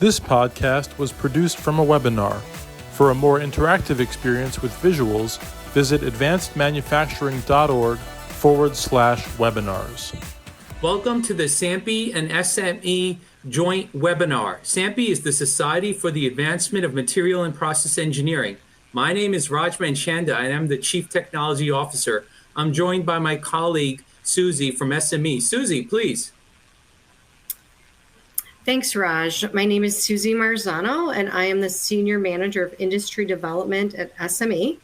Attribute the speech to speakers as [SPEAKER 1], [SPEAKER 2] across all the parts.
[SPEAKER 1] This podcast was produced from a webinar. For a more interactive experience with visuals, visit advancedmanufacturing.org/webinars.
[SPEAKER 2] Welcome to the SAMPE and SME joint webinar. SAMPE is the Society for the Advancement of Material and Process Engineering. My name is Raj Manchanda, and I'm the Chief Technology Officer. I'm joined by my colleague, Susie from SME. Susie, please.
[SPEAKER 3] Thanks, Raj. My name is Susie Marzano, and I am the Senior Manager of Industry Development at SME.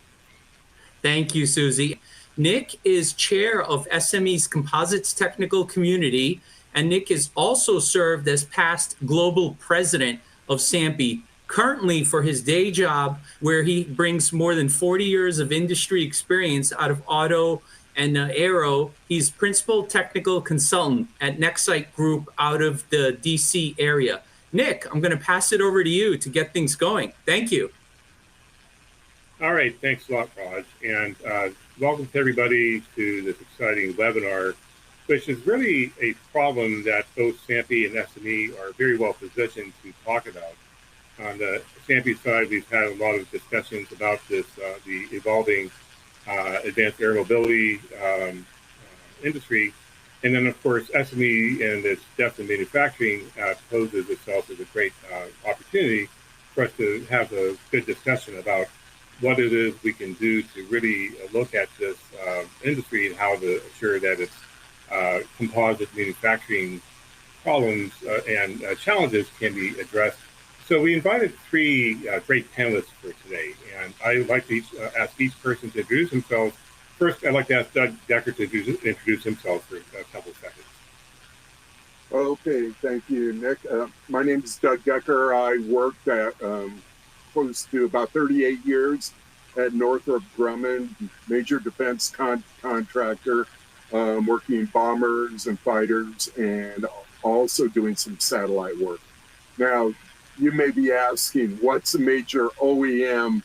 [SPEAKER 2] Thank you, Susie. Nick is chair of SME's Composites Technical Community, and Nick has also served as past global president of SAMPE, currently for his day job, where he brings more than 40 years of industry experience out of auto and aero. He's principal technical consultant at Nexight Group out of the DC area. Nick, I'm going to pass it over to you to get things going. Thank you.
[SPEAKER 4] All right, thanks a lot, Raj. And welcome to everybody to this exciting webinar, which is really a problem that both SAMPE and SME are very well positioned to talk about. On the SAMPE side, we've had a lot of discussions about this, the evolving advanced air mobility industry. And then, of course, SME and its depth in manufacturing poses itself as a great opportunity for us to have a good discussion about what it is we can do to really look at this industry and how to assure that its composite manufacturing problems and challenges can be addressed. So we invited three great panelists for today, and I would like to ask each person to introduce themselves. First, I'd like to ask Doug Decker to introduce himself for a couple of seconds.
[SPEAKER 5] Okay, thank you, Nick. My name is Doug Decker. I worked at close to about 38 years at Northrop Grumman, major defense contractor, working bombers and fighters, and also doing some satellite work. Now, you may be asking, what's a major OEM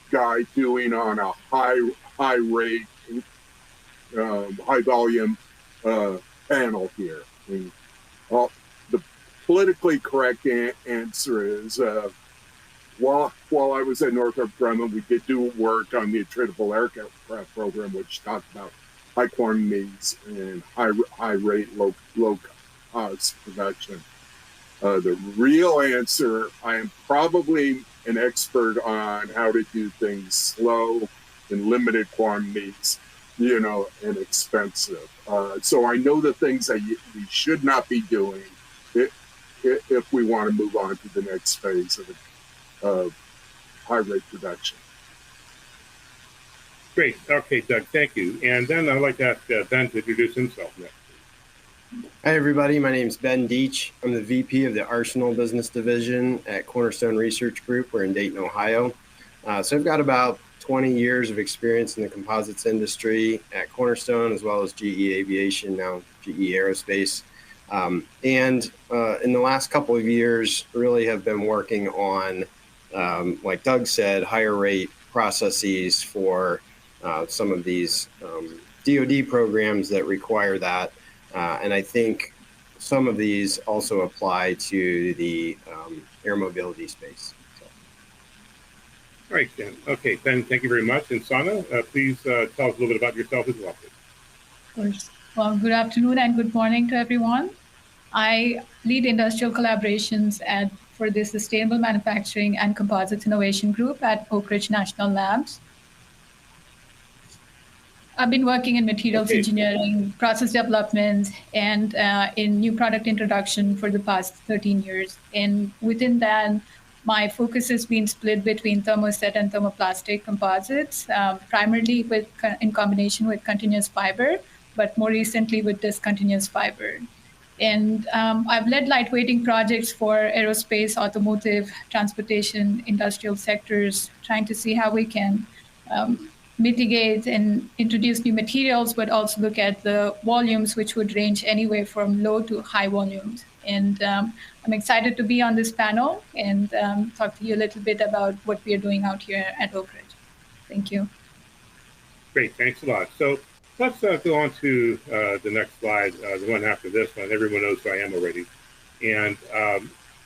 [SPEAKER 5] guy doing on a high rate, high volume panel here? And, the politically correct answer is, while I was at Northrop Grumman, we did do work on the attritable aircraft program, which talked about high quantities and high rate, low cost production. The real answer, I am probably an expert on how to do things slow in limited quantities, and expensive. So I know the things that we should not be doing if we want to move on to the next phase of high rate production.
[SPEAKER 4] Great. Okay, Doug, thank you. And then I'd like to ask Ben to introduce himself next.
[SPEAKER 6] Hi, everybody. My name is Ben Deach. I'm the VP of the Arsenal Business Division at Cornerstone Research Group. We're in Dayton, Ohio. So I've got about 20 years of experience in the composites industry at Cornerstone, as well as GE Aviation, now GE Aerospace. And in the last couple of years, really have been working on, like Doug said, higher rate processes for some of these DoD programs that require that. And I think some of these also apply to the air mobility space. So.
[SPEAKER 4] All right, Ben. Okay, Ben, thank you very much. And Sana, please tell us a little bit about yourself as well.
[SPEAKER 7] Of course. Well, good afternoon and good morning to everyone. I lead industrial collaborations for the Sustainable Manufacturing and Composites Innovation Group at Oak Ridge National Labs. I've been working in materials engineering, process development, and in new product introduction for the past 13 years. And within that, my focus has been split between thermoset and thermoplastic composites, primarily in combination with continuous fiber, but more recently with discontinuous fiber. And I've led lightweighting projects for aerospace, automotive, transportation, industrial sectors, trying to see how we can mitigate and introduce new materials, but also look at the volumes, which would range anywhere from low to high volumes. And I'm excited to be on this panel and talk to you a little bit about what we are doing out here at Oak Ridge. Thank you.
[SPEAKER 4] Great, thanks a lot. So let's go on to the next slide, the one after this one. Everyone knows who I am already. And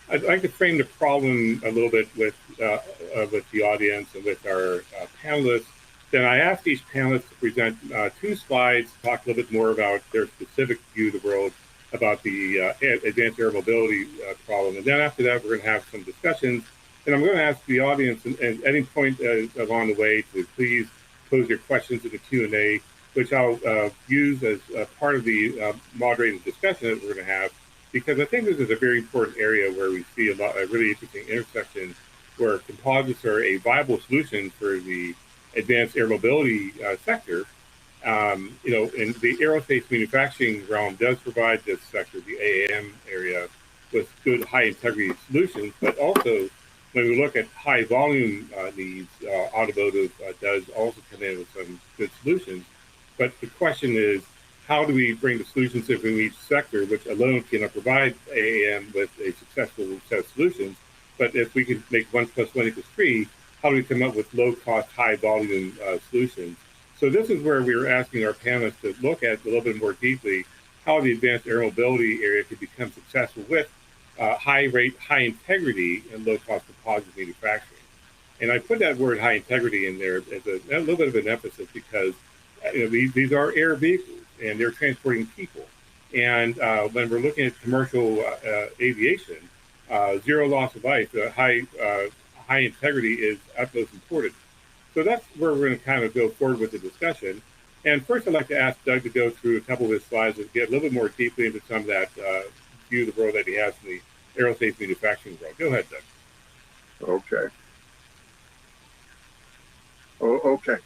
[SPEAKER 4] I'd like to frame the problem a little bit with the audience and with our panelists. Then I asked each panelist to present 2 slides, talk a little bit more about their specific view of the world, about the advanced air mobility problem. And then after that, we're going to have some discussions. And I'm going to ask the audience at any point along the way to please pose your questions in the Q&A, which I'll use as part of the moderated discussion that we're going to have, because I think this is a very important area where we see a really interesting intersection where composites are a viable solution for the advanced air mobility sector. And the aerospace manufacturing realm does provide this sector, the AAM area, with good high integrity solutions, but also when we look at high volume needs, automotive does also come in with some good solutions. But the question is, how do we bring the solutions in each sector, which alone cannot provide AAM with a successful set of solutions? But if we can make 1 + 1 = 3, how do we come up with low cost, high volume solutions? So this is where we were asking our panelists to look at a little bit more deeply how the advanced air mobility area could become successful with high rate, high integrity, and low cost composite manufacturing. And I put that word high integrity in there as a little bit of an emphasis because these are air vehicles and they're transporting people. And when we're looking at commercial aviation, zero loss of life, high integrity is utmost important. So that's where we're going to kind of go forward with the discussion. And first, I'd like to ask Doug to go through a couple of his slides and get a little bit more deeply into some of that view of the world that he has in the aerospace manufacturing world. Go ahead, Doug.
[SPEAKER 5] Okay. Okay.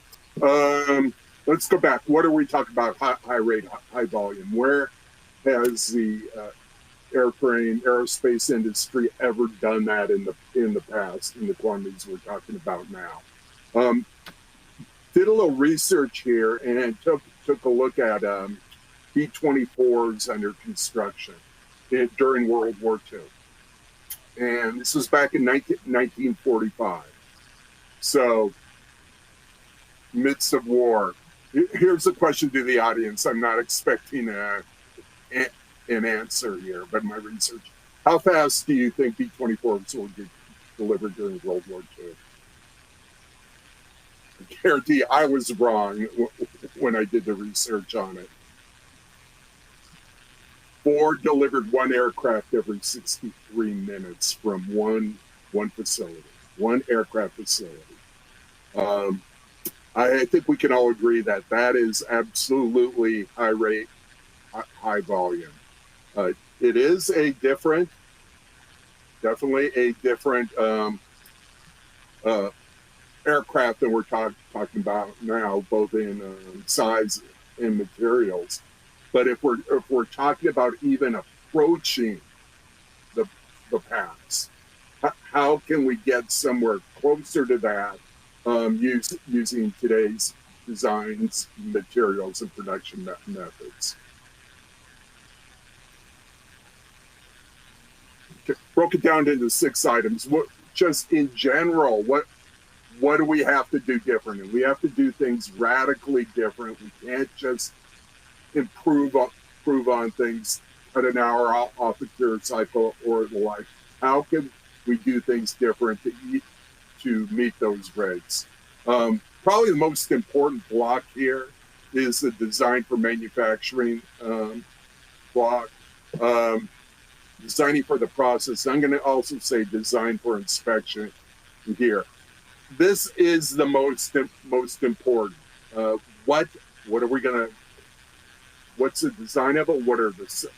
[SPEAKER 5] Let's go back. What are we talking about? High rate, high volume. Where has the aerospace industry ever done that in the past, in the quantities we're talking about now? Did a little research here and took a look at B-24s under construction during World War II. And this was back in 1945. So, midst of war. Here's a question to the audience. I'm not expecting an answer here, but my research. How fast do you think B-24s will get delivered during World War II? I guarantee I was wrong when I did the research on it. Ford delivered 1 aircraft every 63 minutes from one facility, 1 aircraft facility. I think we can all agree that that is absolutely high rate, high volume. It is definitely a different aircraft than we're talking about now, both in size and materials. But if we're talking about even approaching the past, how can we get somewhere closer to that using today's designs, materials, and production methods? Broke it down into 6 items. Just in general, what do we have to do differently? We have to do things radically different. We can't just improve on things, cut an hour off the cure cycle or the like. How can we do things different to meet those rates? Probably the most important block here is the design for manufacturing block. Designing for the process. I'm going to also say design for inspection here. This is the most important. What are we going to? What's the design of it?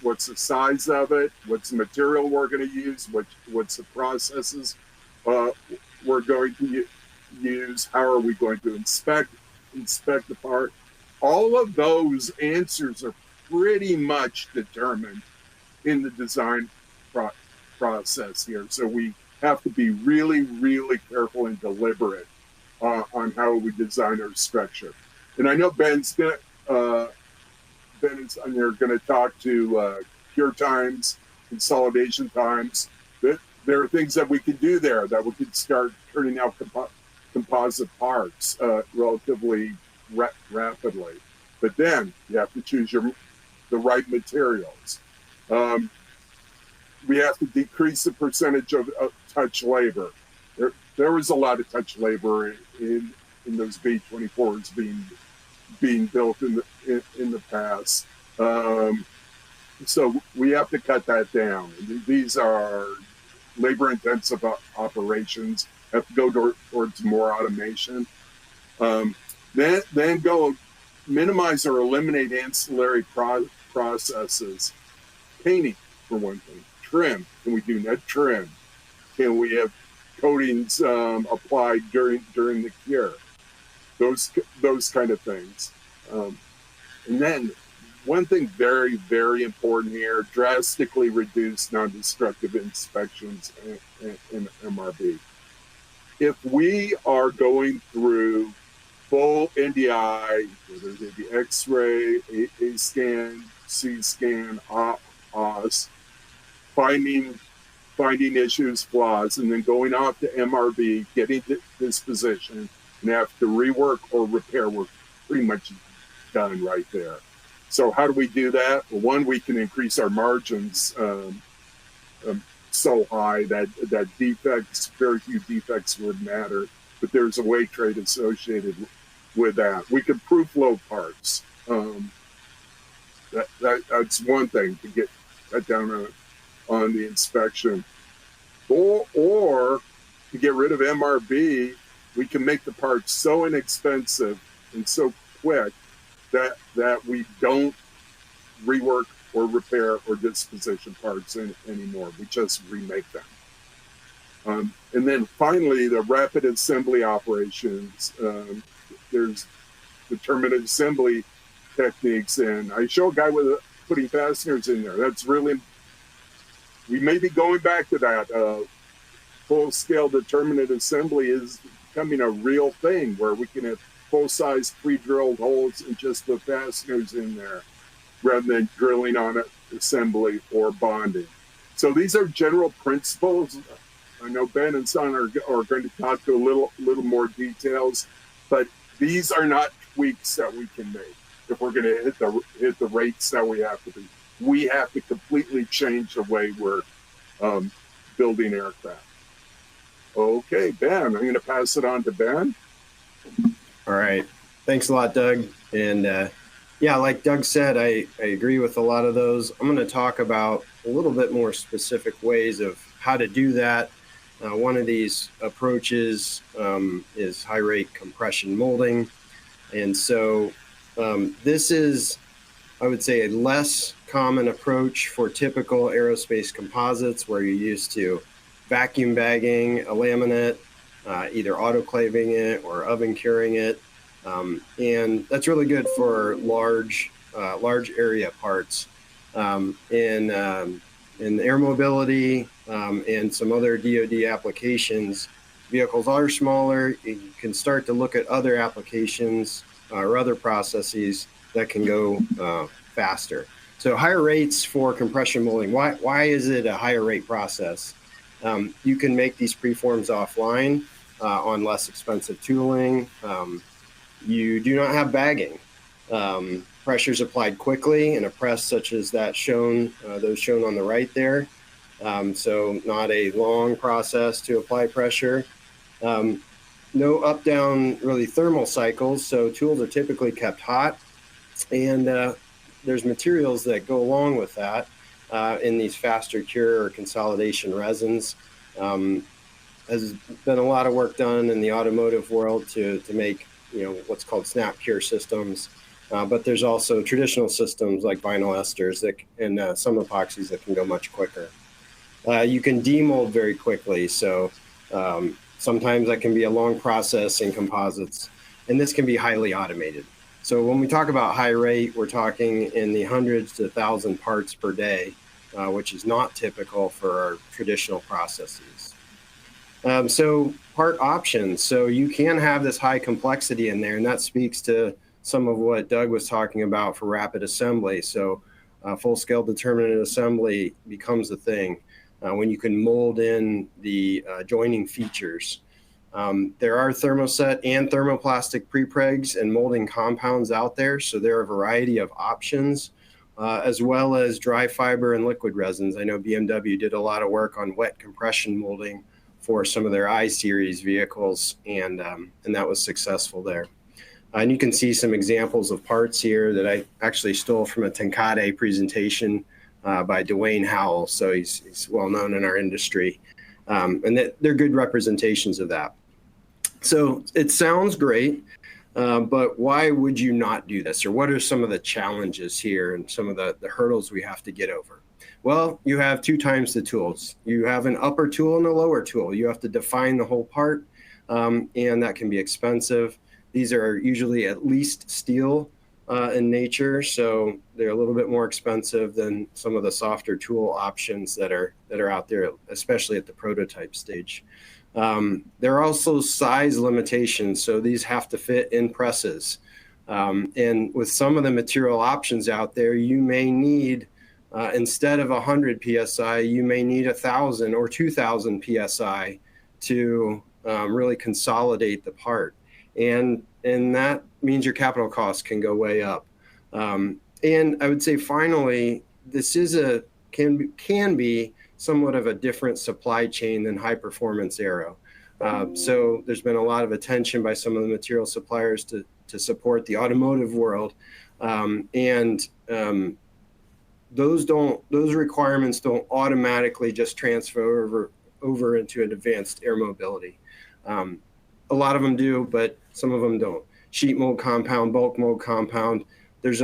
[SPEAKER 5] What's the size of it? What's the material we're going to use? What's the processes we're going to use? How are we going to inspect the part? All of those answers are pretty much determined in the design process here. So we have to be really, really careful and deliberate on how we design our structure. And I know Ben is on there going to talk to cure times, consolidation times. There are things that we can do there that we could start turning out composite parts relatively rapidly. But then you have to choose the right materials. we have to decrease the percentage of touch labor. There was a lot of touch labor in those B-24s being built in the past. So we have to cut that down. These are labor-intensive operations. Have to go towards more automation. Then go minimize or eliminate ancillary processes. Painting, for one thing. Trim. Can we do net trim? Can we have coatings applied during the cure? Those kind of things. And then one thing very, very important here, drastically reduce non-destructive inspections in MRB. If we are going through full NDI, whether it be X-ray, A scan, C scan, OS, finding issues, flaws, and then going off to MRB, getting to disposition, and have to rework or repair, we're pretty much done right there. So how do we do that? Well, one, we can increase our margins so high that defects, very few defects would matter, but there's a weight trade associated with that. We can proof load parts. That's one thing to get cut down on the inspection. Or to get rid of MRB, we can make the parts so inexpensive and so quick that we don't rework or repair or disposition parts anymore. We just remake them. And then finally, the rapid assembly operations. There's determinate assembly techniques, and I show a guy with putting fasteners in there. That's really, we may be going back to that. Full-scale determinate assembly is becoming a real thing where we can have full-size pre-drilled holes and just put fasteners in there rather than drilling on it, assembly or bonding. So these are general principles. I know Ben and Son are going to talk to a little more details, but these are not tweaks that we can make if we're going to hit the rates that we have to be. We have to completely change the way we're building aircraft. Okay, Ben, I'm going to pass it on to Ben.
[SPEAKER 6] All right. Thanks a lot, Doug. And yeah, like Doug said, I agree with a lot of those. I'm going to talk about a little bit more specific ways of how to do that. One of these approaches is high rate compression molding. And so this is, I would say, a less common approach for typical aerospace composites where you're used to vacuum bagging a laminate, either autoclaving it or oven curing it. And that's really good for large area parts. In air mobility and some other DoD applications, vehicles are smaller. You can start to look at other applications or other processes that can go faster. So higher rates for compression molding. Why is it a higher rate process? You can make these preforms offline on less expensive tooling. You do not have bagging. Pressure is applied quickly in a press such as that those shown on the right there. So not a long process to apply pressure. No up-down really thermal cycles, so tools are typically kept hot. And there's materials that go along with that in these faster cure or consolidation resins. Has been a lot of work done in the automotive world to make what's called snap cure systems. But there's also traditional systems like vinyl esters and some epoxies that can go much quicker. You can demold very quickly. So sometimes that can be a long process in composites, and this can be highly automated. So when we talk about high rate, we're talking in the hundreds to 1,000 parts per day, which is not typical for our traditional processes. So part options. So you can have this high complexity in there, and that speaks to some of what Doug was talking about for rapid assembly. So full-scale determinate assembly becomes a thing when you can mold in the joining features. There are thermoset and thermoplastic prepregs and molding compounds out there, so there are a variety of options as well as dry fiber and liquid resins. I know BMW did a lot of work on wet compression molding for some of their I-Series vehicles, and that was successful there. And you can see some examples of parts here that I actually stole from a Tenkate presentation by Dwayne Howell, so he's well known in our industry, and they're good representations of that. So it sounds great, but why would you not do this? Or what are some of the challenges here and some of the hurdles we have to get over? Well, you have 2 times the tools. You have an upper tool and a lower tool. You have to define the whole part, and that can be expensive. These are usually at least steel in nature, so they're a little bit more expensive than some of the softer tool options that are out there, especially at the prototype stage. There are also size limitations, so these have to fit in presses. And with some of the material options out there, you may need, instead of 100 PSI, you may need 1,000 or 2,000 PSI to really consolidate the part. And that means your capital costs can go way up. And I would say finally, this is can be somewhat of a different supply chain than high performance aero. So there's been a lot of attention by some of the material suppliers to support the automotive world. Those requirements don't automatically just transfer over into an advanced air mobility. A lot of them do, but some of them don't. Sheet mold compound, bulk mold compound. There's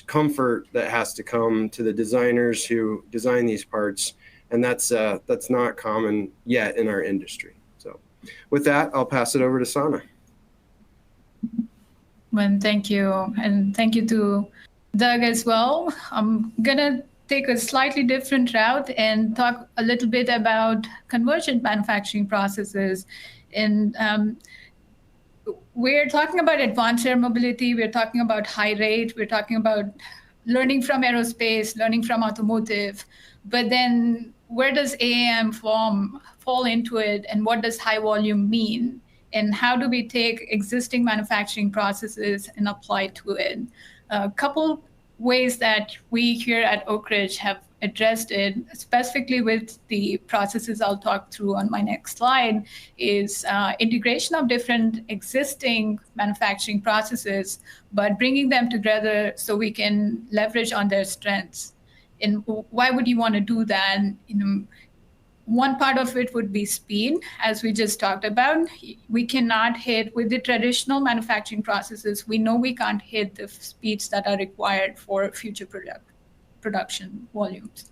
[SPEAKER 6] comfort that has to come to the designers who design these parts, and that's not common yet in our industry. So, with that, I'll pass it over to Sana.
[SPEAKER 7] Well, thank you, and thank you to Doug as well. I'm gonna take a slightly different route and talk a little bit about convergent manufacturing processes. And we're talking about advanced air mobility, we're talking about high rate, we're talking about learning from aerospace, learning from automotive, but then where does AAM fall into it, and what does high volume mean? And how do we take existing manufacturing processes and apply to it? A couple ways that we here at Oak Ridge have addressed it, specifically with the processes I'll talk through on my next slide, is integration of different existing manufacturing processes, but bringing them together so we can leverage on their strengths. And why would you want to do that? One part of it would be speed, as we just talked about. We cannot hit with the traditional manufacturing processes. We know we can't hit the speeds that are required for future production volumes.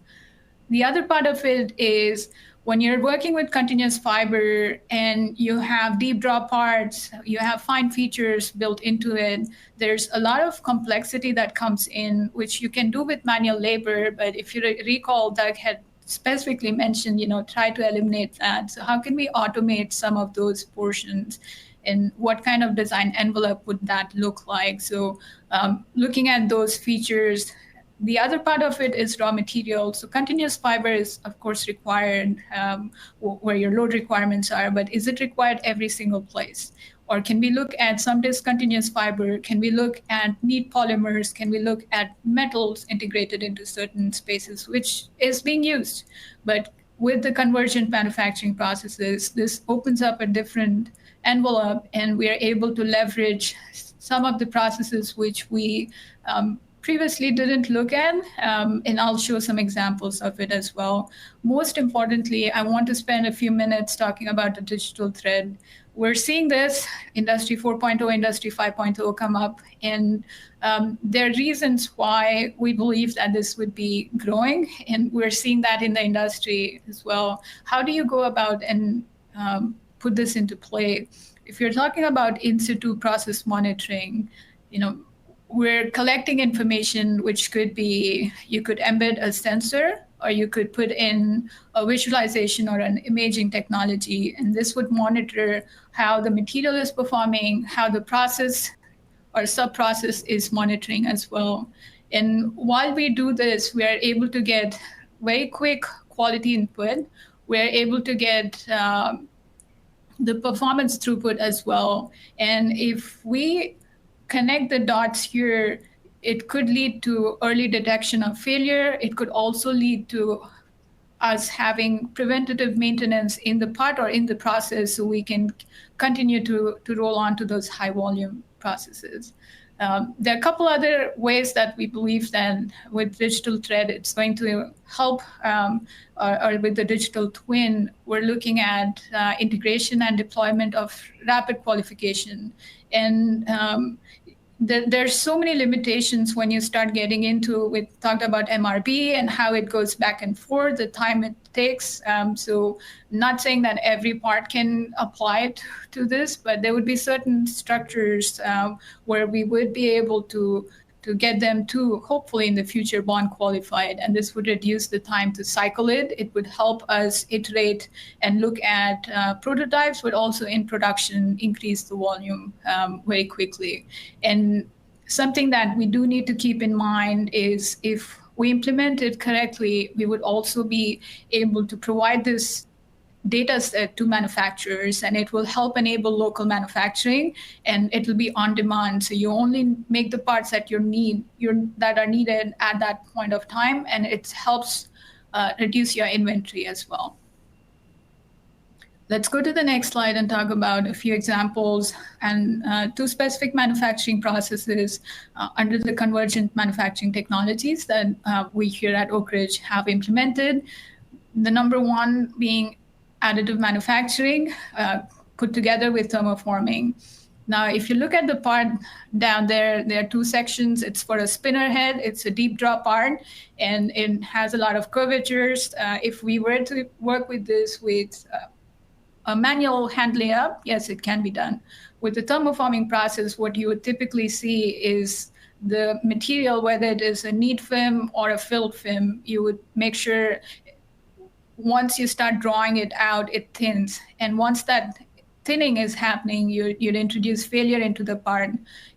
[SPEAKER 7] The other part of it is when you're working with continuous fiber and you have deep draw parts, you have fine features built into it, there's a lot of complexity that comes in, which you can do with manual labor. But if you recall, Doug had specifically mentioned, try to eliminate that. So how can we automate some of those portions, and what kind of design envelope would that look like? So looking at those features. The other part of it is raw material. So continuous fiber is, of course, required where your load requirements are, but is it required every single place? Or can we look at some discontinuous fiber? Can we look at neat polymers? Can we look at metals integrated into certain spaces, which is being used? But with the convergent manufacturing processes, this opens up a different envelope, and we are able to leverage some of the processes which we previously didn't look at, and I'll show some examples of it as well. Most importantly, I want to spend a few minutes talking about the digital thread. We're seeing this Industry 4.0, Industry 5.0 come up, and there are reasons why we believe that this would be growing, and we're seeing that in the industry as well. How do you go about and put this into play? If you're talking about in situ process monitoring, we're collecting information, which could be, you could embed a sensor, or you could put in a visualization or an imaging technology, and this would monitor how the material is performing, how the process or sub-process is monitoring as well. And while we do this, we are able to get very quick quality input. We're able to get the performance throughput as well. And if we connect the dots here, it could lead to early detection of failure. It could also lead to us having preventative maintenance in the part or in the process so we can continue to roll on to those high volume processes. There are a couple other ways that we believe that with digital thread, it's going to help, or with the digital twin, we're looking at integration and deployment of rapid qualification. And there's so many limitations when you start getting into, we talked about MRB and how it goes back and forth, the time it takes. So not saying that every part can apply it to this, but there would be certain structures where we would be able to get them to hopefully in the future bond qualified. And this would reduce the time to cycle it. It would help us iterate and look at prototypes, but also in production, increase the volume very quickly. And something that we do need to keep in mind is if we implement it correctly, we would also be able to provide this data set to manufacturers, and it will help enable local manufacturing, and it will be on demand. So you only make the parts that that are needed at that point of time, and it helps reduce your inventory as well. Let's go to the next slide and talk about a few examples and two specific manufacturing processes under the convergent manufacturing technologies that we here at Oak Ridge have implemented. The number one being additive manufacturing put together with thermoforming. Now, if you look at the part down there, there are two sections. It's for a spinner head. It's a deep draw part, and it has a lot of curvatures. If we were to work with this with a manual hand layup, yes, it can be done. With the thermoforming process, what you would typically see is the material, whether it is a knead film or a filled film, you would make sure once you start drawing it out, it thins. And once that thinning is happening, you'd introduce failure into the part.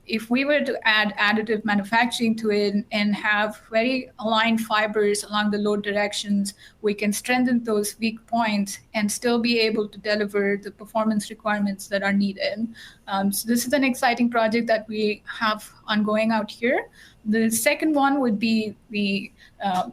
[SPEAKER 7] If we were to add additive manufacturing to it and have very aligned fibers along the load directions, we can strengthen those weak points and still be able to deliver the performance requirements that are needed. So this is an exciting project that we have ongoing out here. The second one would be the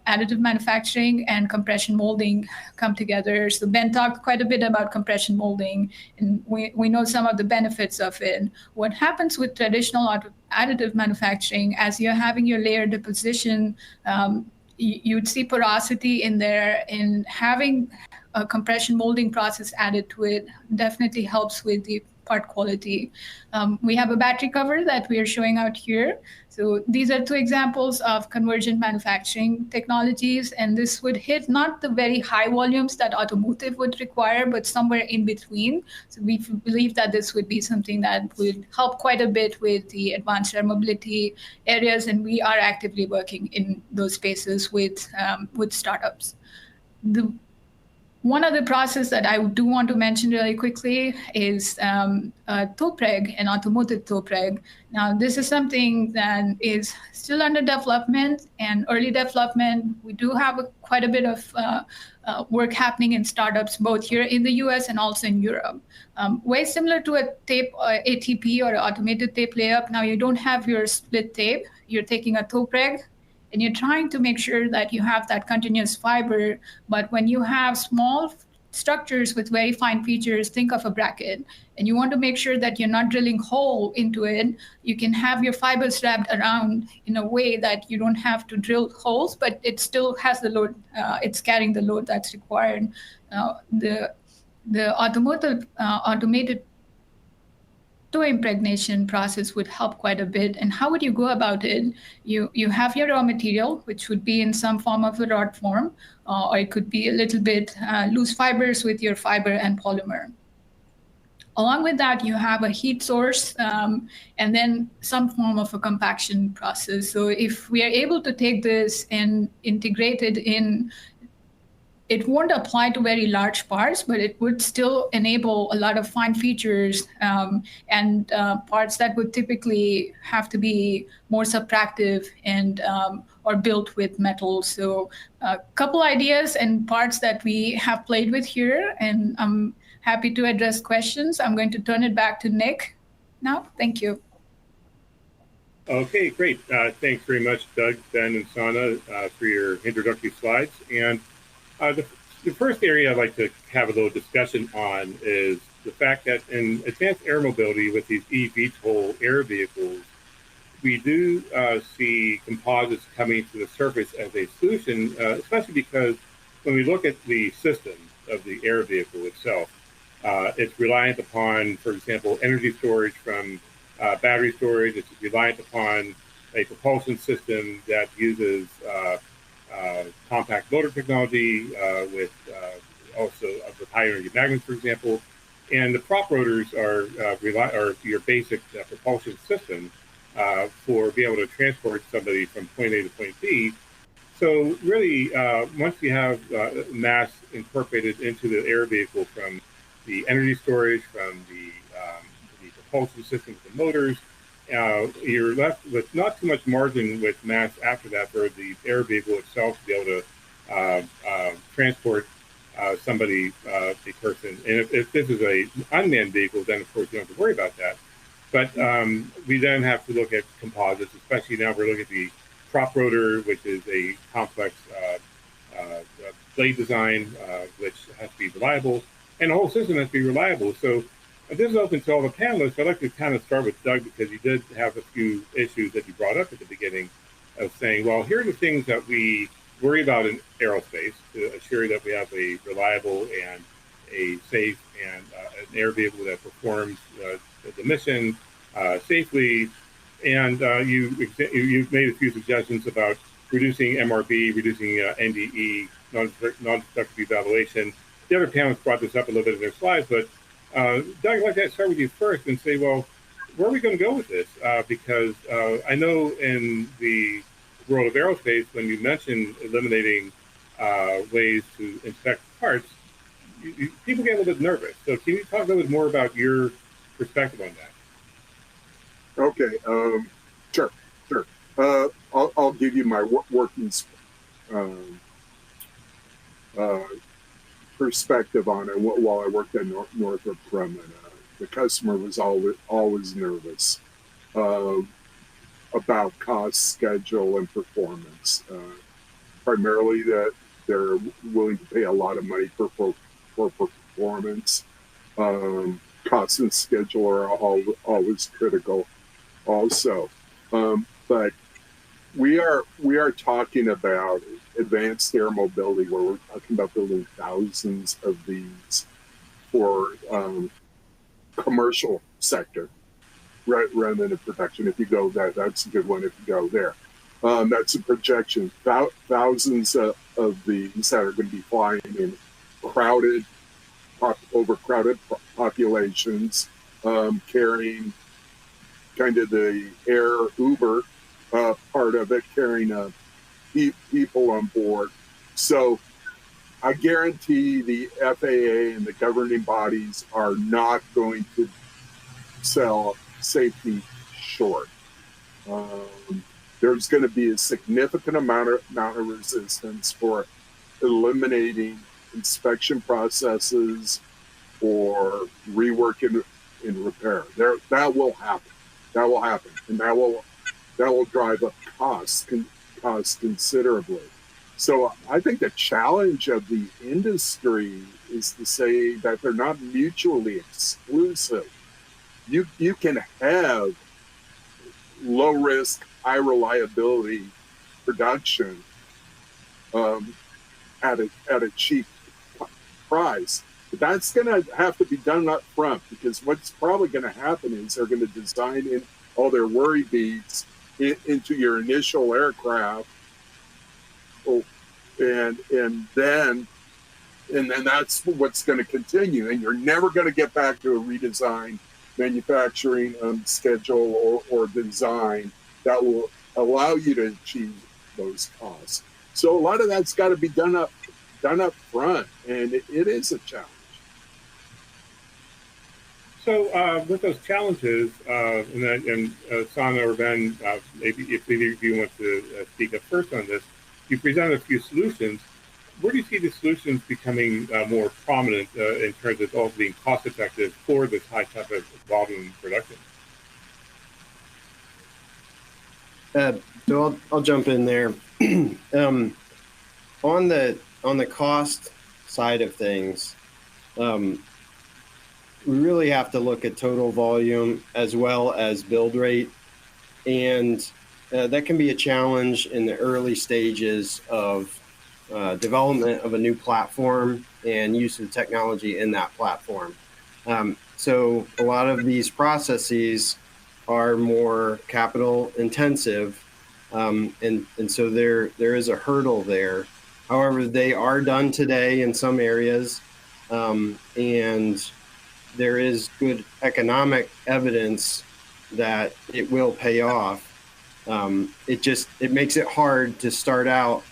[SPEAKER 7] additive manufacturing and compression molding come together. So Ben talked quite a bit about compression molding, and we know some of the benefits of it. What happens with traditional additive manufacturing, as you're having your layer deposition, you'd see porosity in there, and having a compression molding process added to it definitely helps with the part quality. We have a battery cover that we are showing out here. So these are two examples of convergent manufacturing technologies, and this would hit not the very high volumes that automotive would require, but somewhere in between. So we believe that this would be something that would help quite a bit with the advanced air mobility areas, and we are actively working in those spaces with startups. One other process that I do want to mention really quickly is toe preg and automotive toe preg. Now, this is something that is still under development and early development. We do have quite a bit of work happening in startups, both here in the US and also in Europe. Way similar to a tape ATP or automated tape layup. Now, you don't have your split tape. You're taking a toe preg, and you're trying to make sure that you have that continuous fiber. But when you have small structures with very fine features, think of a bracket, and you want to make sure that you're not drilling hole into it. You can have your fibers wrapped around in a way that you don't have to drill holes, but it still has the load, it's carrying the load that's required. The automated toe impregnation process would help quite a bit. And how would you go about it? You have your raw material, which would be in some form of a rod form, or it could be a little bit loose fibers with your fiber and polymer. Along with that, you have a heat source and then some form of a compaction process. So if we are able to take this and integrate it in, it won't apply to very large parts, but it would still enable a lot of fine features and parts that would typically have to be more subtractive and or built with metal. So a couple ideas and parts that we have played with here, and I'm happy to address questions. I'm going to turn it back to Nick now. Thank you.
[SPEAKER 4] Okay, great. Thanks very much, Doug, Ben, and Sana, for your introductory slides. And the first area I'd like to have a little discussion on is the fact that in advanced air mobility with these eVTOL air vehicles, we do see composites coming to the surface as a solution, especially because when we look at the system of the air vehicle itself, it's reliant upon, for example, energy storage from battery storage. It's reliant upon a propulsion system that uses compact motor technology with also with high energy magnets, for example. And the prop rotors are your basic propulsion system for being able to transport somebody from point A to point B. So really, once you have mass incorporated into the air vehicle from the energy storage, from the propulsion system, the motors, you're left with not too much margin with mass after that for the air vehicle itself to be able to transport somebody, a person. And if this is a unmanned vehicle, then of course you don't have to worry about that. But we then have to look at composites, especially now we're looking at the prop rotor, which is a complex blade design, which has to be reliable, and the whole system has to be reliable. So this is open to all the panelists. I'd like to kind of start with Doug because he did have a few issues that you brought up at the beginning of saying, well, here are the things that we worry about in aerospace to assure that we have a reliable and a safe and an air vehicle that performs the mission safely. And you've made a few suggestions about reducing MRB, reducing NDE, non-destructive evaluation. The other panelists brought this up a little bit in their slides, but Doug, I'd like to start with you first and say, well, where are we going to go with this? Because I know in the world of aerospace, when you mention eliminating ways to inspect parts, people get a little bit nervous. So can you talk a little bit more about your perspective on that?
[SPEAKER 5] Okay, sure. I'll give you my working perspective on it. While I worked at Northrop Grumman, the customer was always nervous about cost, schedule, and performance. Primarily that they're willing to pay a lot of money for performance. Cost and schedule are always critical also. But we are talking about advanced air mobility where we're talking about building thousands of these for commercial sector rather than a production. If you go that's a good one if you go there. That's a projection. Thousands of these that are going to be flying in overcrowded populations, carrying kind of the air Uber part of it, carrying people on board. So I guarantee the FAA and the governing bodies are not going to sell safety short. There's going to be a significant amount of resistance for eliminating inspection processes or rework and repair. That will happen. And that will drive up costs considerably. So I think the challenge of the industry is to say that they're not mutually exclusive. You can have low risk, high reliability production at a cheap price. But that's going to have to be done up front, because what's probably going to happen is they're going to design in all their worry beads into your initial aircraft, and then that's what's going to continue, and you're never going to get back to a redesigned manufacturing schedule or design that will allow you to achieve those costs. So a lot of that's got to be done up front, and it is a challenge.
[SPEAKER 4] So with those challenges, and Sana or Ben, maybe if either of you want to speak up first on this, you presented a few solutions. Where do you see the solutions becoming more prominent in terms of also being cost effective for this high type of volume production?
[SPEAKER 6] So I'll jump in there. On the cost side of things, we really have to look at total volume as well as build rate, and that can be a challenge in the early stages of development of a new platform and use of technology in that platform. So a lot of these processes are more capital intensive, and so there is a hurdle there. However, they are done today in some areas, and there is good economic evidence that it will pay off. It makes it hard to start out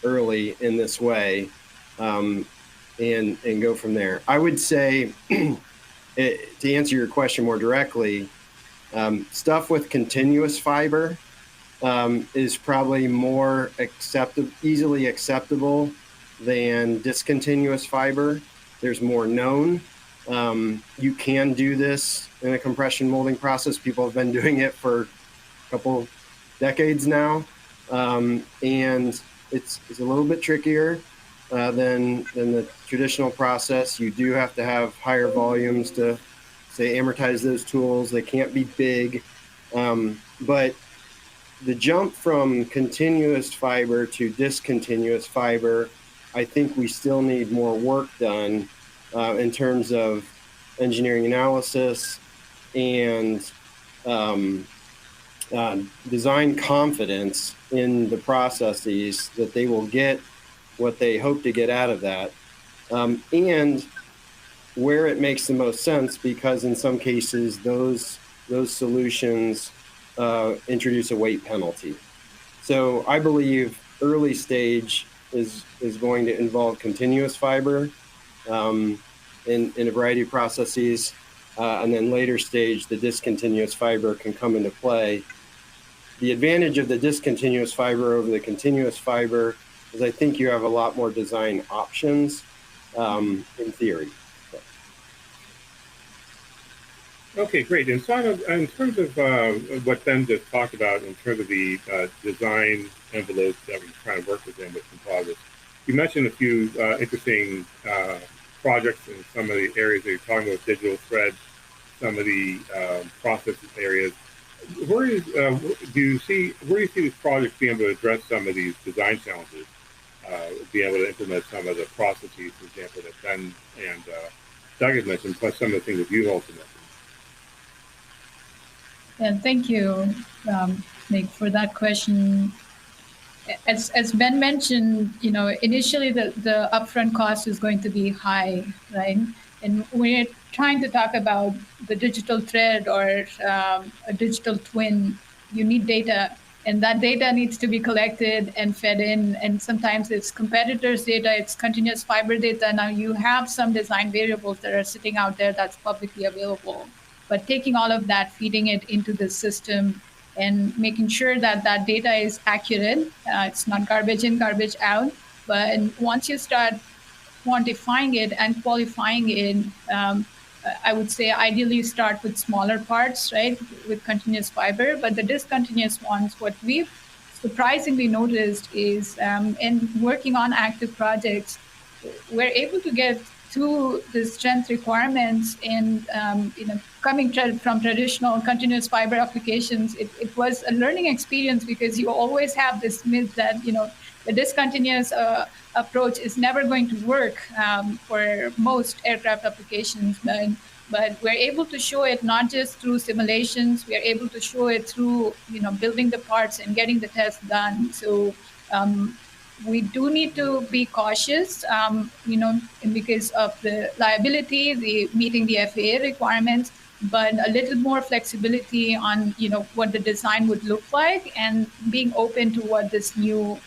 [SPEAKER 6] early in this way, and go from there. I would say, to answer your question more directly, stuff with continuous fiber is probably more easily acceptable than discontinuous fiber. There's more known. You can do this in a compression molding process. People have been doing it for a couple decades now, and it's a little bit trickier than the traditional process. You do have to have higher volumes to, say, amortize those tools. They can't be big, but the jump from continuous fiber to discontinuous fiber, I think we still need more work done in terms of engineering analysis and design confidence in the processes that they will get what they hope to get out of that, and where it makes the most sense, because in some cases those solutions introduce a weight penalty. So I believe early stage is going to involve continuous fiber in a variety of processes, and then later stage the discontinuous fiber can come into play. The advantage of the discontinuous fiber over the continuous fiber is I think you have a lot more design options in theory.
[SPEAKER 4] Okay, great. And so in terms of what Ben just talked about in terms of the design envelopes that we're trying to work within with composites, you mentioned a few interesting projects in some of the areas that you're talking about, digital thread, some of the process areas. Where do you see these projects being able to address some of these design challenges, being able to implement some of the processes, for example, that Ben and Doug had mentioned, plus some of the things that you also mentioned?
[SPEAKER 7] And thank you, Nick, for that question. As Ben mentioned, initially the upfront cost is going to be high, right? And we're trying to talk about the digital thread or a digital twin. You need data, and that data needs to be collected and fed in. And sometimes it's competitors' data, it's continuous fiber data. Now you have some design variables that are sitting out there that's publicly available. But taking all of that, feeding it into the system, and making sure that that data is accurate. It's not garbage in, garbage out. But once you start quantifying it and qualifying it, I would say ideally start with smaller parts, right, with continuous fiber. But the discontinuous ones, what we've surprisingly noticed is in working on active projects, we're able to get to the strength requirements and coming from traditional continuous fiber applications, it was a learning experience, because you always have this myth that the discontinuous approach is never going to work for most aircraft applications. But we're able to show it not just through simulations, we are able to show it through building the parts and getting the test done. So we do need to be cautious, because of the liability, the meeting the FAA requirements, but a little more flexibility on, what the design would look like, and being open to what this new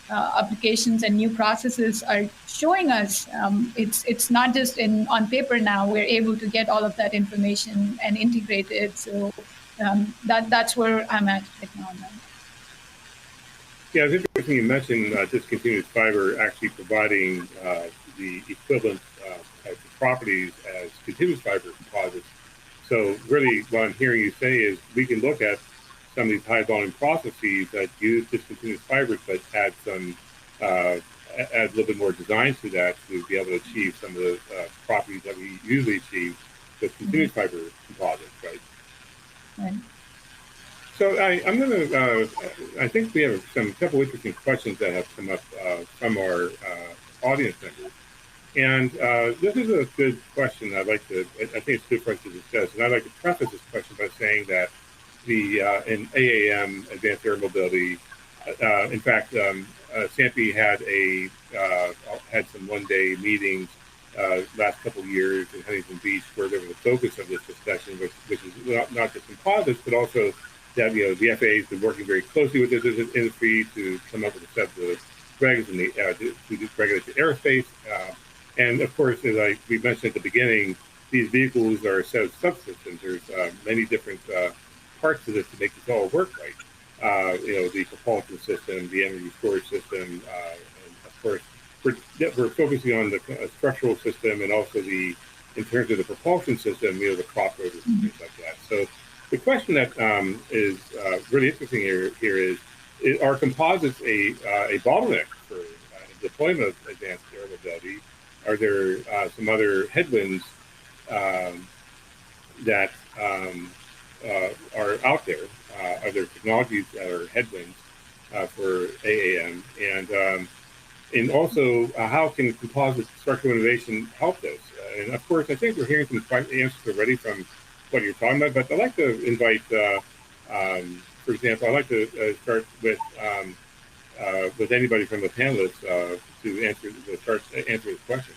[SPEAKER 7] applications and new processes are showing us. It's not just on paper now. We're able to get all of that information and integrate it. So that's where I'm at right now.
[SPEAKER 4] Yeah, it's interesting you mentioned discontinuous fiber actually providing the equivalent types of properties as continuous fiber composites. So really what I'm hearing you say is we can look at some of these high volume processes that use discontinuous fibers, but add a little bit more design to that to be able to achieve some of the properties that we usually achieve with continuous fiber composites, right?
[SPEAKER 7] Right.
[SPEAKER 4] So I think we have a couple interesting questions that have come up from our audience members. And this is a good question. I think it's good for us to discuss. And I'd like to preface this question by saying that in AAM, Advanced Air Mobility, in fact, SAMPE had some one-day meetings last couple of years in Huntington Beach where there was a focus of this discussion, which is not just composites, but also that the FAA has been working very closely with this industry to come up with a set of regs to regulate the aerospace. And of course, as we mentioned at the beginning, these vehicles are a set of subsystems. There's many different parts to this to make this all work right. The propulsion system, the energy storage system, and of course, we're focusing on the structural system and also in terms of the propulsion system, the prop rotors and things like that. So the question that is really interesting here is are composites a bottleneck for deployment of advanced air mobility? Are there some other headwinds that are out there? Are there technologies that are headwinds for AAM? And also, how can composite structural innovation help this? And of course, I think we're hearing some answers already from what you're talking about, but I'd like to invite, for example, I'd like to start with anybody from the panelists to start answer this question.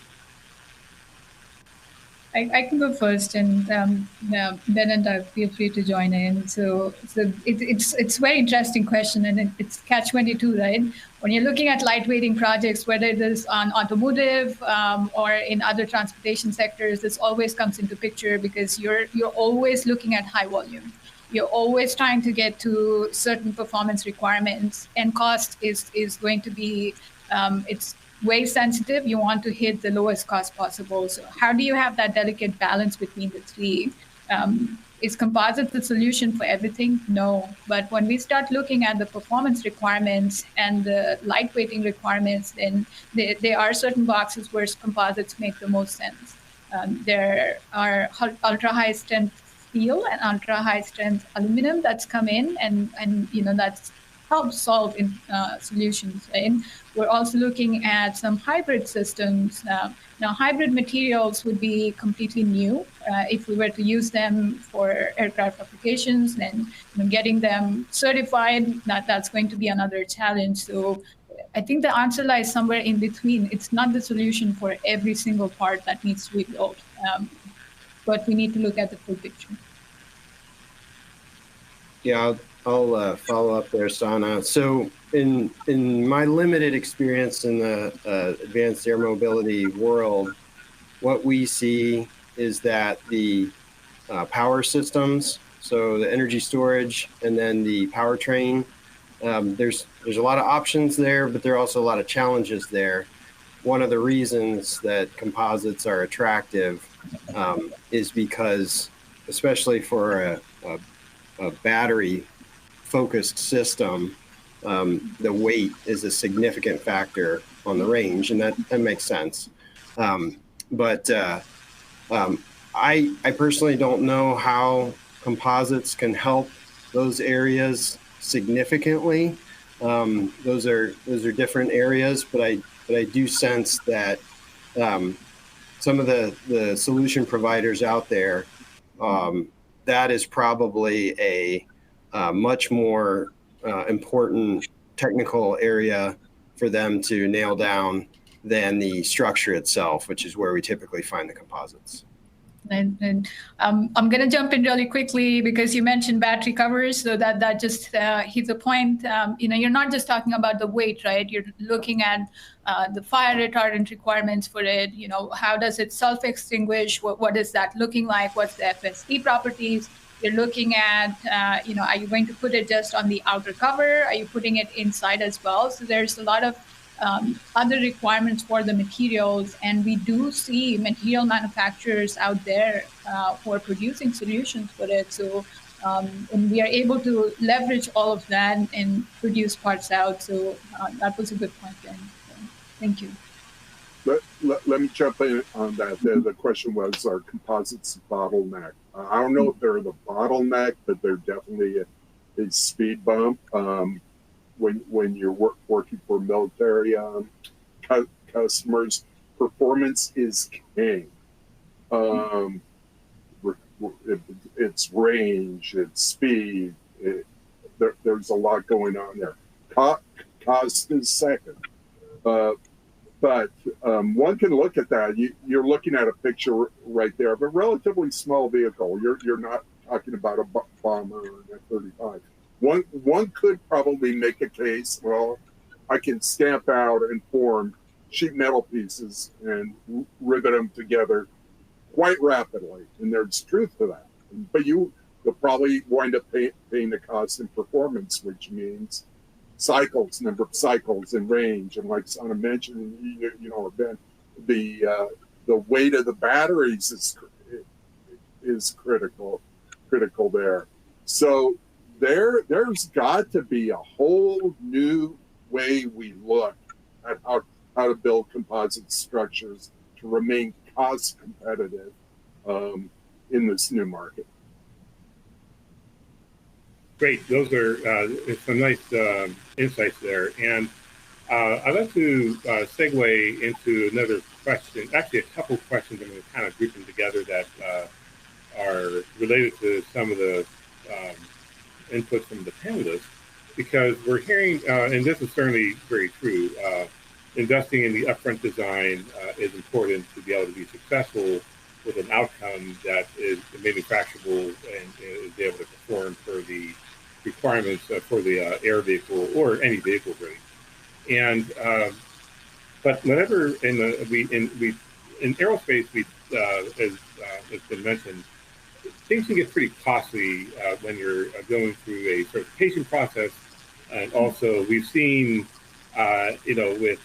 [SPEAKER 7] I can go first, and Ben and Doug, feel free to join in. So it's a very interesting question, and it's catch-22, right? When you're looking at lightweighting projects, whether it is on automotive or in other transportation sectors, this always comes into picture because you're always looking at high volume. You're always trying to get to certain performance requirements, and cost is going to be it's way sensitive. You want to hit the lowest cost possible. So how do you have that delicate balance between the three? Is composite the solution for everything? No. But when we start looking at the performance requirements and the lightweighting requirements, then there are certain boxes where composites make the most sense. There are ultra-high strength steel and ultra-high strength aluminum that's come in, and that's helps solve solutions. Right? We're also looking at some hybrid systems. Now, hybrid materials would be completely new. If we were to use them for aircraft applications, then getting them certified, that's going to be another challenge. So I think the answer lies somewhere in between. It's not the solution for every single part that needs to be built, but we need to look at the full picture.
[SPEAKER 6] Yeah, I'll follow up there, Sana. So in my limited experience in the advanced air mobility world, what we see is that the power systems, so the energy storage and then the powertrain, there's a lot of options there, but there are also a lot of challenges there. One of the reasons that composites are attractive is because, especially for a battery focused system, the weight is a significant factor on the range, and that makes sense. But I personally don't know how composites can help those areas significantly. Those are different areas, but I do sense that some of the solution providers out there, that is probably a much more important technical area for them to nail down than the structure itself, which is where we typically find the composites.
[SPEAKER 7] And I'm going to jump in really quickly because you mentioned battery covers, so that just hits a point. You're not just talking about the weight, right? You're looking at the fire retardant requirements for it. How does it self-extinguish? What is that looking like? What's the FSD properties? You're looking at, are you going to put it just on the outer cover? Are you putting it inside as well? So there's a lot of other requirements for the materials, and we do see material manufacturers out there who are producing solutions for it. So And we are able to leverage all of that and produce parts out. So that was a good point, Ben. So, thank you.
[SPEAKER 5] Let me jump in on that. The question was, are composites a bottleneck? I don't know if they're the bottleneck, but they're definitely a speed bump when you're working for military customers. Performance is king. It's range, it's speed. There's a lot going on there. Cost is second. But one can look at that. You're looking at a picture right there of a relatively small vehicle. You're not talking about a bomber or an F-35. One could probably make a case, well, I can stamp out and form sheet metal pieces and rivet them together quite rapidly, and there's truth to that. But you'll probably wind up paying the cost in performance, which means cycles, number of cycles, and range. And like Sana mentioned, Ben, the weight of the batteries is critical there. So there's got to be a whole new way we look at how to build composite structures to remain cost competitive in this new market.
[SPEAKER 4] Great. Those are some nice insights there. And I'd like to segue into another question, actually a couple of questions. I'm going to kind of group them together that are related to some of the inputs from the panelists, because we're hearing, and this is certainly very true, investing in the upfront design is important to be able to be successful with an outcome that is manufacturable and is able to perform for the requirements for the air vehicle or any vehicle really. And but whenever in aerospace, as has been mentioned, things can get pretty costly when you're going through a certification process, and also we've seen with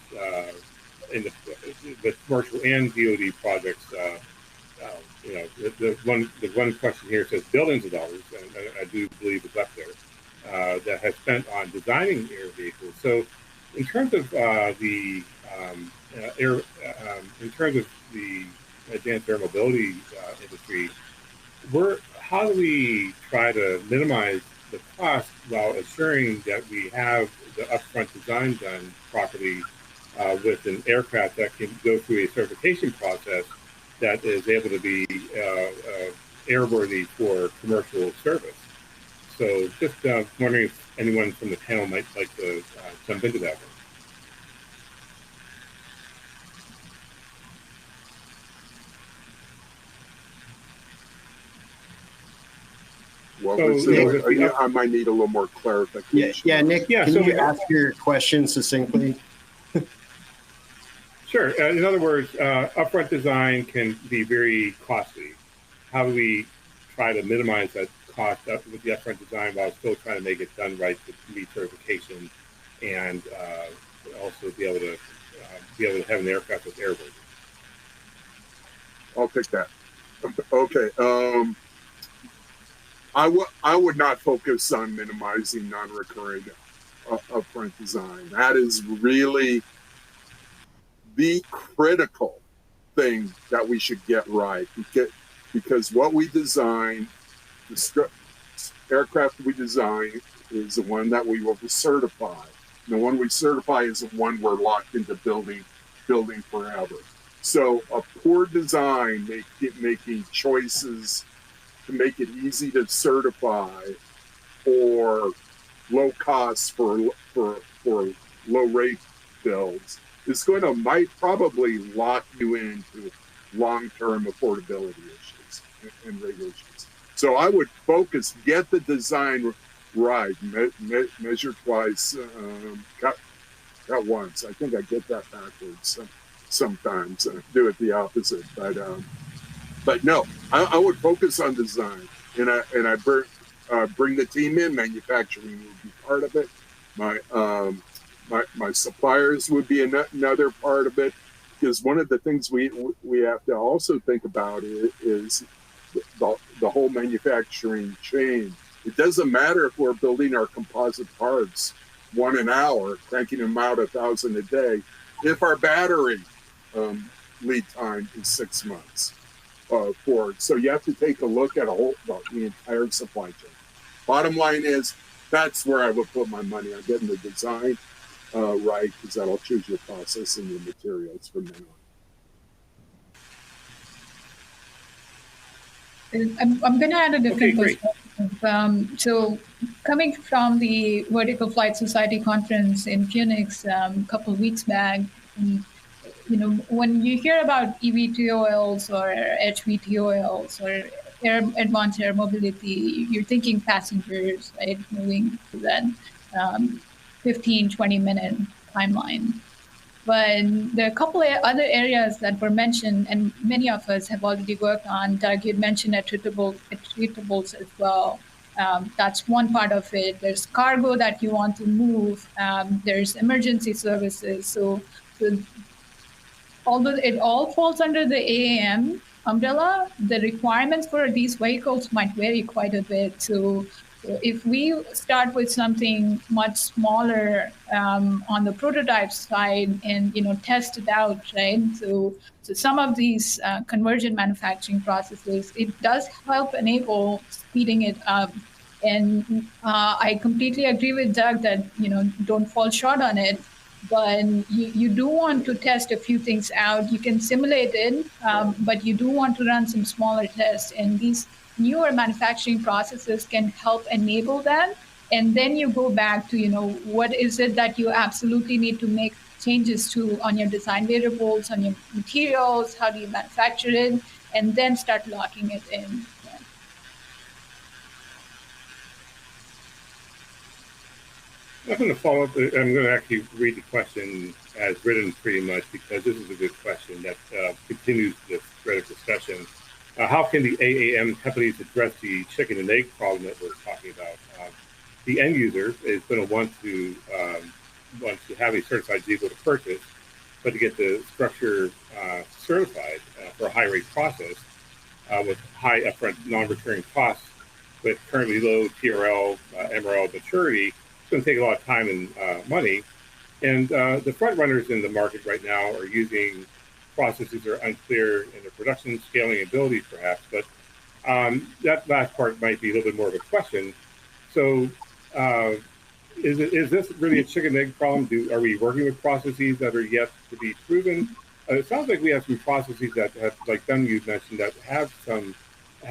[SPEAKER 4] commercial and DoD projects. The one question here says billions of dollars, and I do believe it's up there, that has spent on designing air vehicles. So, in terms of the advanced air mobility industry, how do we try to minimize the cost while assuring that we have the upfront design done properly with an aircraft that can go through a certification process that is able to be airworthy for commercial service? So just wondering if anyone from the panel might like to jump into that
[SPEAKER 5] one.
[SPEAKER 4] So,
[SPEAKER 5] I might need a little more clarification.
[SPEAKER 6] Yeah, Nick, can you ask your question succinctly?
[SPEAKER 4] Sure. In other words, upfront design can be very costly. How do we try to minimize that cost with the upfront design while still trying to make it done right to meet certification and also be able to have an aircraft that's airworthy?
[SPEAKER 5] I'll take that. Okay. I would not focus on minimizing non-recurring upfront design. That is really the critical thing that we should get right, because what we design, the aircraft we design, is the one that we will certify. And the one we certify is the one we're locked into building forever. So a poor design, making choices to make it easy to certify, or low cost for low rate builds, is might probably lock you into long-term affordability issues and regulations. So I would focus, get the design right, measure twice, cut once. I think I get that backwards sometimes. Do it the opposite, but no, I would focus on design, and I bring the team in. Manufacturing would be part of it. My suppliers would be another part of it, because one of the things we have to also think about is the whole manufacturing chain It doesn't matter if we're building our composite parts 1 an hour, cranking them out 1,000 a day, if our battery lead time is 6 months for it. So you have to take a look at the entire supply chain. Bottom line is, that's where I would put my money on getting the design right, because that'll choose your process and your materials from then on.
[SPEAKER 7] I'm going to add a different perspective. So coming from the Vertical Flight Society conference in Phoenix a couple of weeks back, when you hear about eVTOLs or HVTOLs or advanced air mobility, you're thinking passengers, right, moving to that 15, 20-minute timeline. But there are a couple of other areas that were mentioned, and many of us have already worked on. Doug, you mentioned treatables as well. That's one part of it. There's cargo that you want to move. There's emergency services. So although it all falls under the AAM umbrella, the requirements for these vehicles might vary quite a bit. So if we start with something much smaller on the prototype side and test it out, right? So some of these convergent manufacturing processes, it does help enable speeding it up. And I completely agree with Doug that don't fall short on it. But you do want to test a few things out. You can simulate it, but you do want to run some smaller tests. And these newer manufacturing processes can help enable that. And then you go back to, what is it that you absolutely need to make changes to on your design variables, on your materials, how do you manufacture it, and then start locking it in.
[SPEAKER 4] I'm going to follow up. I'm going to actually read the question as written pretty much, because this is a good question that continues the thread of discussion. How can the AAM companies address the chicken and egg problem that we're talking about? The end user is going to want to have a certified vehicle to purchase, but to get the structure certified for a high rate process with high upfront non-recurring costs, with currently low TRL, MRL maturity, it's going to take a lot of time and money. And the front runners in the market right now are using processes that are unclear in their production scaling abilities, perhaps. But that last part might be a little bit more of a question. So is this really a chicken and egg problem? Are we working with processes that are yet to be proven? It sounds like we have some processes that have, like Ben, you mentioned, that have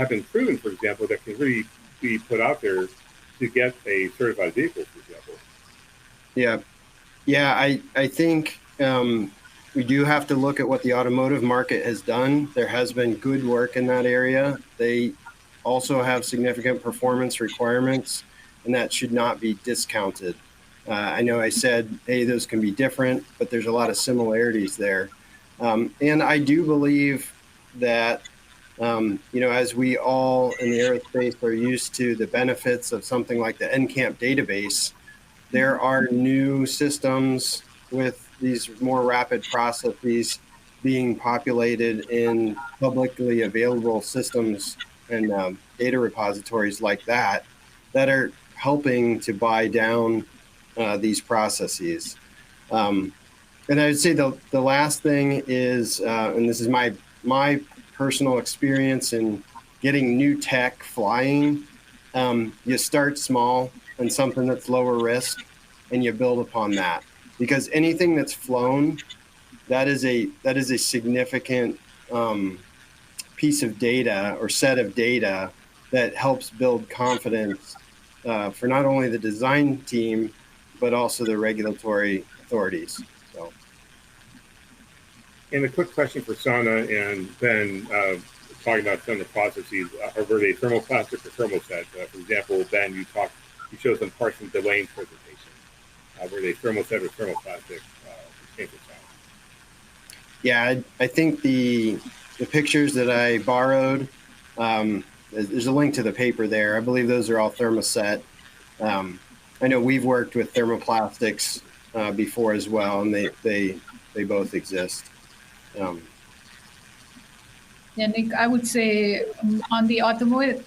[SPEAKER 4] been proven, for example, that can really be put out there to get a certified vehicle, for example.
[SPEAKER 6] Yeah, I think we do have to look at what the automotive market has done. There has been good work in that area. They also have significant performance requirements, and that should not be discounted. I know I said, hey, those can be different, but there's a lot of similarities there. And I do believe that as we all in the aerospace are used to the benefits of something like the NCAMP database, there are new systems with these more rapid processes being populated in publicly available systems and data repositories like that are helping to buy down these processes. And I would say the last thing is, and this is my personal experience in getting new tech flying, you start small and something that's lower risk, and you build upon that. Because anything that's flown, that is a significant piece of data or set of data that helps build confidence for not only the design team, but also the regulatory authorities. So.
[SPEAKER 4] And a quick question for Sana and Ben, talking about some of the processes. Were they thermoplastic or thermoset? For example, Ben, you showed some parts from Delane's presentation. Were they thermoset or thermoplastic?
[SPEAKER 6] Yeah, I think the pictures that I borrowed, there's a link to the paper there. I believe those are all thermoset. I know we've worked with thermoplastics before as well, and they both exist.
[SPEAKER 7] Yeah, Nick, I would say on the automated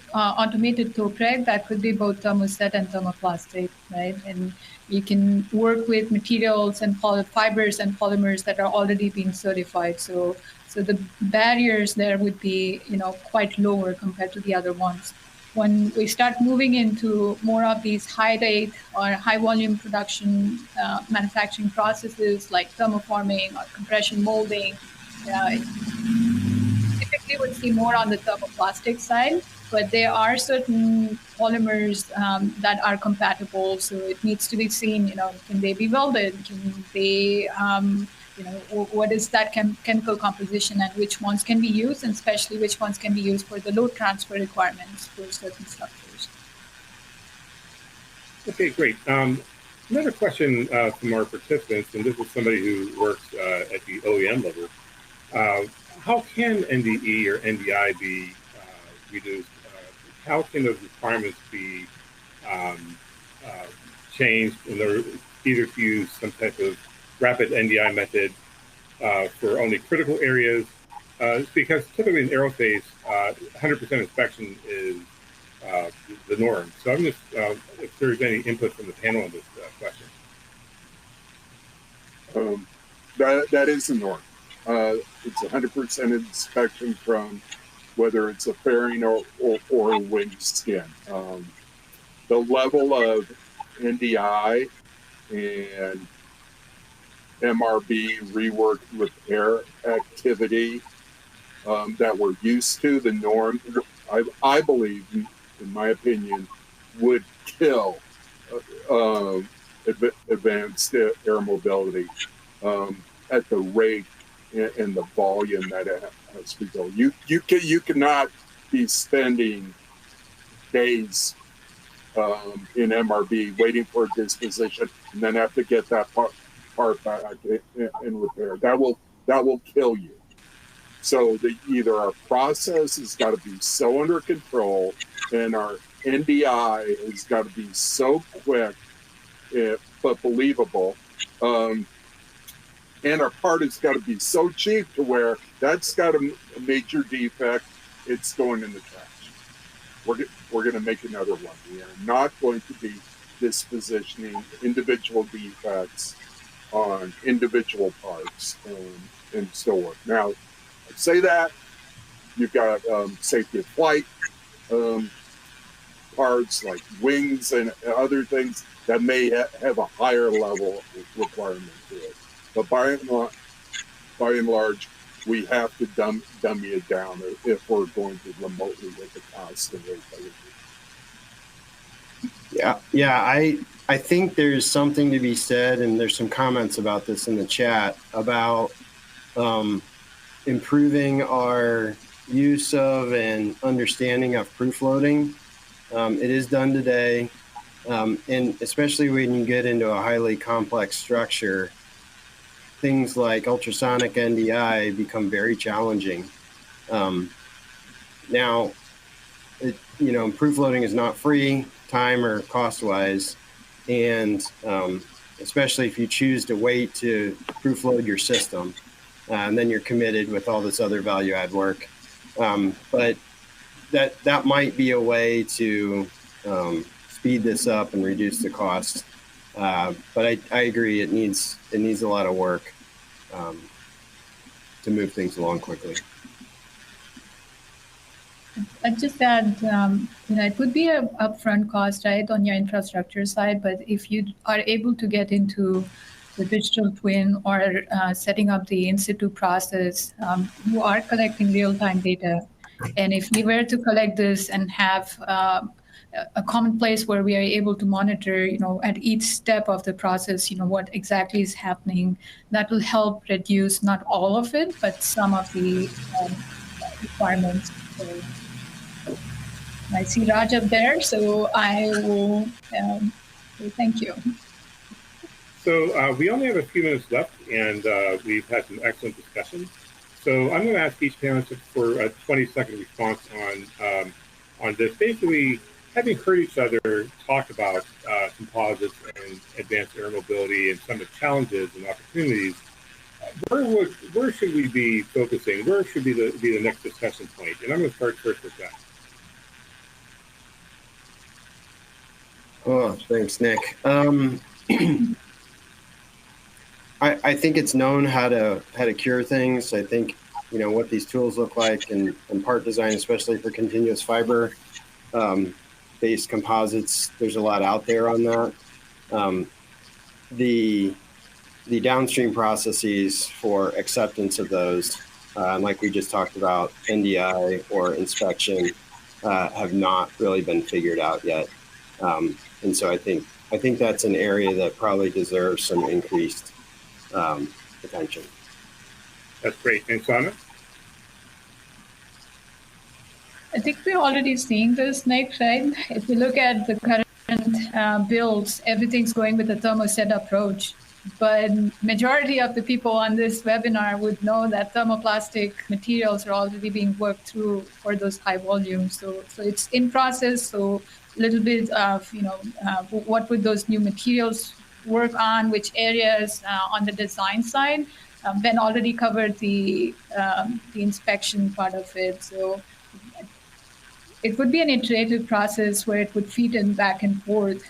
[SPEAKER 7] tow preg, that could be both thermoset and thermoplastic, right? And you can work with materials and fibers and polymers that are already being certified. So the barriers there would be, quite lower compared to the other ones. When we start moving into more of these high rate or high volume production manufacturing processes like thermoforming or compression molding, typically would see more on the thermoplastic side, but there are certain polymers that are compatible. So it needs to be seen, can they be welded? Can they, what is that chemical composition and which ones can be used, and especially which ones can be used for the load transfer requirements for certain structures.
[SPEAKER 4] Okay, great. Another question from our participants, and this is somebody who works at the OEM level. How can NDE or NDI be reduced? How can those requirements be changed in order either to use some type of rapid NDI method for only critical areas? Because typically in aerospace, 100% inspection is the norm. So I'm just, if there's any input from the panel on this question.
[SPEAKER 5] That is the norm. It's 100% inspection from whether it's a fairing or a wing skin. The level of NDI and MRB rework repair activity that we're used to, the norm, I believe, in my opinion, would kill advanced air mobility at the rate and the volume that it has to go. You cannot be spending days in MRB waiting for a disposition and then have to get that part back in repair. That will kill you. So either our process has got to be so under control and our NDI has got to be so quick but believable. And our part has got to be so cheap to where that's got a major defect, it's going in the trash. We're going to make another one. We are not going to be dispositioning individual defects on individual parts and so on. Now, I say that, you've got safety of flight parts like wings and other things that may have a higher level of requirement to it. But by and large, we have to dummy it down if we're going to remotely get the cost of it.
[SPEAKER 6] Yeah. I think there's something to be said, and there's some comments about this in the chat about improving our use of and understanding of proof loading. It is done today, and especially when you get into a highly complex structure, things like ultrasonic NDI become very challenging. Now, proof loading is not free, time or cost-wise, and especially if you choose to wait to proof load your system, and then you're committed with all this other value-add work. But that might be a way to speed this up and reduce the cost. But I agree, it needs a lot of work to move things along quickly.
[SPEAKER 7] I'd just add, it would be an upfront cost, right, on your infrastructure side, but if you are able to get into the digital twin or setting up the in-situ process, you are collecting real-time data. And if we were to collect this and have a common place where we are able to monitor, at each step of the process, what exactly is happening, that will help reduce not all of it, but some of the requirements. So I see Raj up there, so I will say thank you.
[SPEAKER 4] So we only have a few minutes left, and we've had some excellent discussion. So I'm going to ask each panelist for a 20-second response on this. Basically, having heard each other talk about composites and advanced air mobility and some of the challenges and opportunities, where should we be focusing? Where should be the next discussion point? And I'm going to start first with that.
[SPEAKER 6] Oh, thanks, Nick. I think it's known how to cure things. I think what these tools look like and part design, especially for continuous fiber based composites. There's a lot out there on that. The downstream processes for acceptance of those, like we just talked about, NDI or inspection, have not really been figured out yet. And so I think that's an area that probably deserves some increased attention.
[SPEAKER 4] That's great. And Sana?
[SPEAKER 7] I think we're already seeing this, Nick, right? If you look at the current builds, everything's going with the thermoset approach. But majority of the people on this webinar would know that thermoplastic materials are already being worked through for those high volumes. So it's in process. So a little bit of, what would those new materials work on, which areas on the design side. Ben already covered the inspection part of it. So it would be an iterative process where it would feed in back and forth.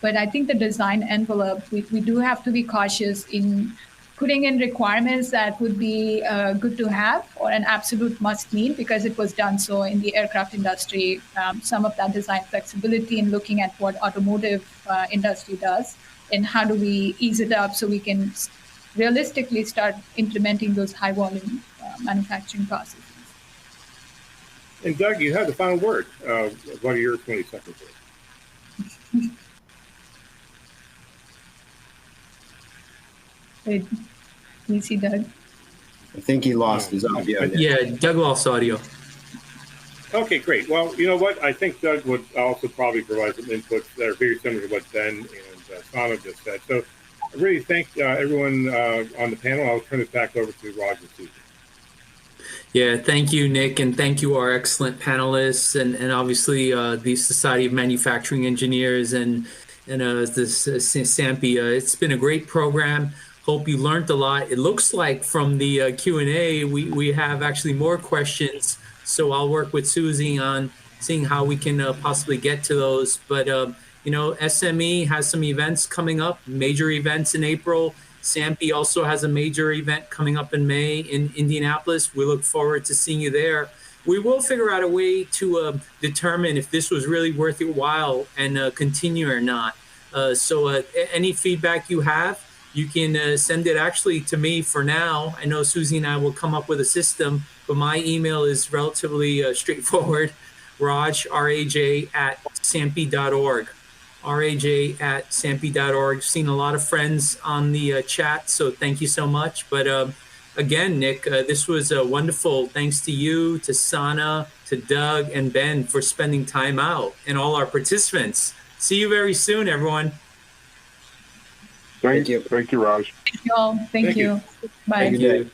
[SPEAKER 7] But I think the design envelope, we do have to be cautious in putting in requirements that would be good to have or an absolute must need, because it was done so in the aircraft industry. Some of that design flexibility in looking at what automotive industry does and how do we ease it up so we can realistically start implementing those high volume manufacturing processes.
[SPEAKER 4] And Doug, you have the final word. What are your 20 seconds?
[SPEAKER 7] Wait, can you see Doug?
[SPEAKER 6] I think he lost his audio.
[SPEAKER 2] Yeah, Doug lost audio.
[SPEAKER 4] Okay, great. Well, you know what? I think Doug would also probably provide some inputs that are very similar to what Ben and Sana just said. So I really thank everyone on the panel. I'll turn it back over to Roger and Susan.
[SPEAKER 2] Yeah, thank you, Nick, and thank you, our excellent panelists, and obviously the Society of Manufacturing Engineers and this SAMPE. It's been a great program. Hope you learned a lot. It looks like from the Q&A, we have actually more questions. So I'll work with Susie on seeing how we can possibly get to those. But, SME has some events coming up, major events in April. SAMPE also has a major event coming up in May in Indianapolis. We look forward to seeing you there. We will figure out a way to determine if this was really worth your while and continue or not. So any feedback you have, you can send it actually to me for now. I know Susie and I will come up with a system, but my email is relatively straightforward, Raj, R-A-J, @sampe.org. raj@sampe.org. Seen a lot of friends on the chat, so thank you so much. But again, Nick, this was wonderful. Thanks to you, to Sana, to Doug, and Ben for spending time out, and all our participants. See you very soon, everyone.
[SPEAKER 5] Thank you. Thank you, Raj.
[SPEAKER 7] Thank you all. Thank you. Bye.
[SPEAKER 2] Thank you.